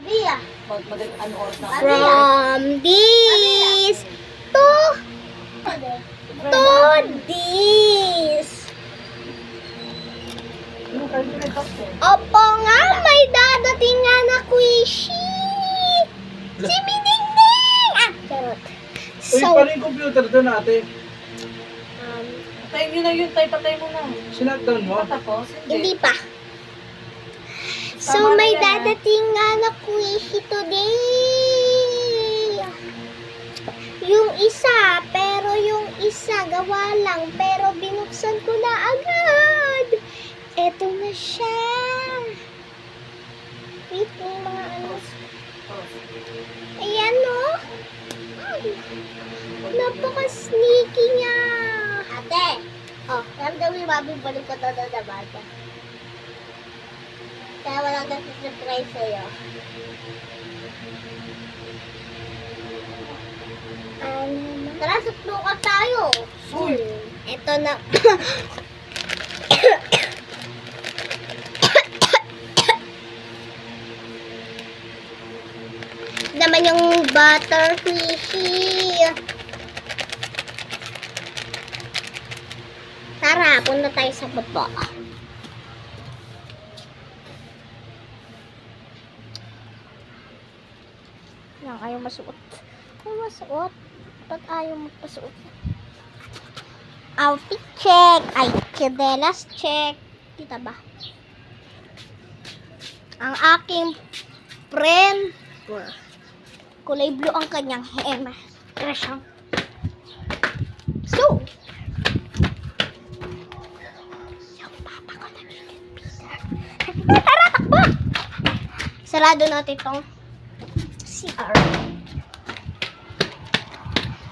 Abiya. Ano oras na? From this to this. Opo nga, may dadating nga na Quishy. Si Miningning! Ah, charot. Uy, paano yung computer doon ate? Patay nyo na yun, patay mo na. Sinakdown mo? Tapos, Hindi pa. So, may dadating nga na Quishy today. Yung isa, pero yung isa, gawa lang. Pero binuksan ko na agad. Eto na siya. Wait, may mga ano. Ayan, no? Napaka-sneaky niya. Ate, ramdamin mabing balik ko to na bata. Kaya walang nag-subscribe sa'yo. Tara, suklukan tayo. Uy! Ito na. Naman yung butter fishy. Tara, punta tayo sa baba. Yan, ayaw masuot. Ayaw masuot. Ba't ayaw magpasuot? Outfit check. Ay, chinelas check. Kita ba? Ang aking friend. Kulay blue ang kanyang hem. So, yung papa ko nag-Peter. Tara, takbo! Sarado natin itong CR.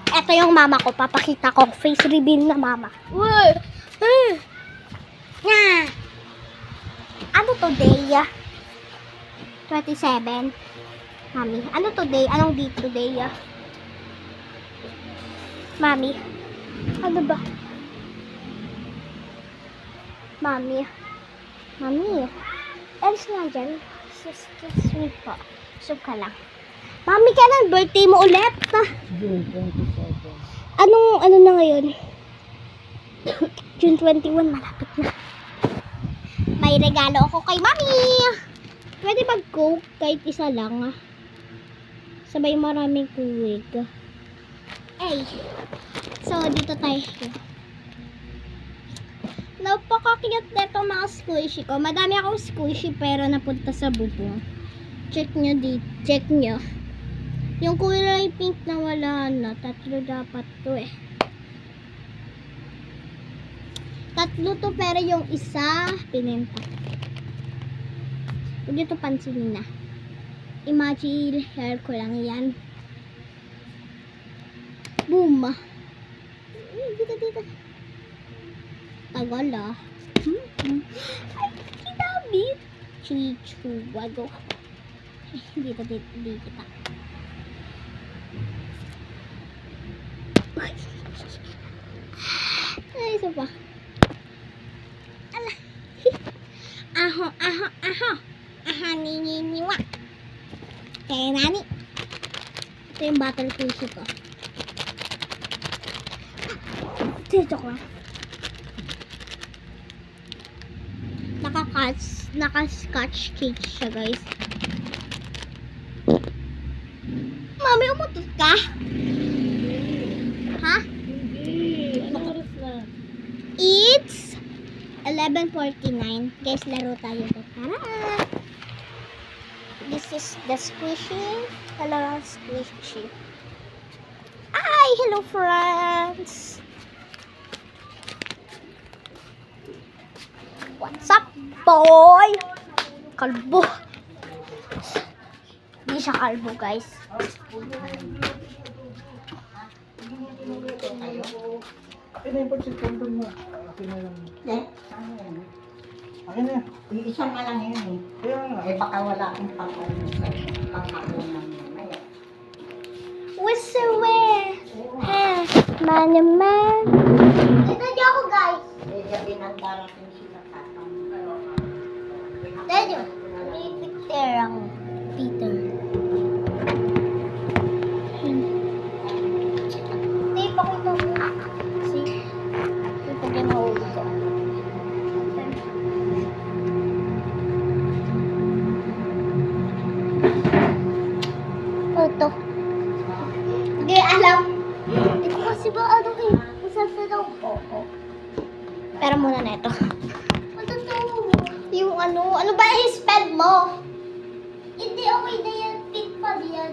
Ito yung mama ko. Papakita ko. Face reveal na mama. Uy! Nga! Ano today? 27. Mami, ano today? Anong date today? Mami, ano ba? Mami, alis nga dyan. Excuse me po. Sub ka lang. Mami, kailan birthday mo ulit? June 27. Ano na ngayon? June 21, malapit na. May regalo ako kay Mami. Pwede mag-coke kahit isa lang. Sabay maraming kuwig. Ay. So, dito tayo. Napakakiyat na itong mga squishy ko. Madami akong squishy pero napunta sa bubong. Check nyo dito. Check nyo. Yung kulay pink na wala na. 3 dapat to eh. 3 to pero yung isa pinenta. Huwag nyo ito pansinin na. Imagine hair ko lang yan. Boom. Dito. Tagal ah. Ay, kinabit. Chichu. Wago. Dito. Dito. Ay, isa pa. Ala. Aho. Niniwa. Kaya nani. Ito yung butter fishy ko. Dito ko. Naka-scotch cake siya, guys. Mami, umutot ka? Ha? It's 11:49. Guys, laro tayo. Tara! This is the squishy. Hello, squishy. Hi! Hello, friends! What's up, boy? Kalbo. Hindi siya kalbo, guys. Akin na yung pagsitkondom mo. Akin na lang. Akin na. Isang nga lang yun eh. Kaya nga. Eh baka wala akong panghapunan mamaya. Whistle ha, man. Dito niyo ako, guys. Eh gabi nang darating sila tatang. Dito. May picture ang Peter. Ito. Hindi alam. Hindi ko kasi ba ano eh. Masasa daw po. Pero muna na ito. Ano to? Yung ano ba yung spell mo? Hindi okay na yan. Pick pa yan.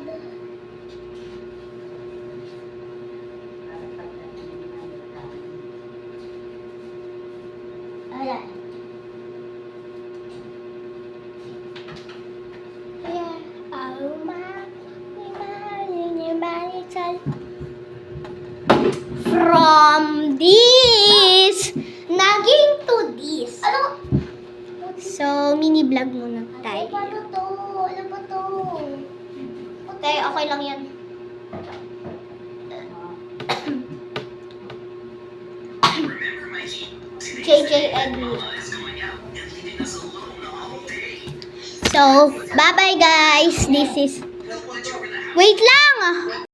Ayan. Ayan. From this, naging to this. Ano? So, mini vlog muna tayo. Ano to? Ano ba to? Okay, okay lang yan. JJ Edley. So, bye-bye guys. This is... Wait lang!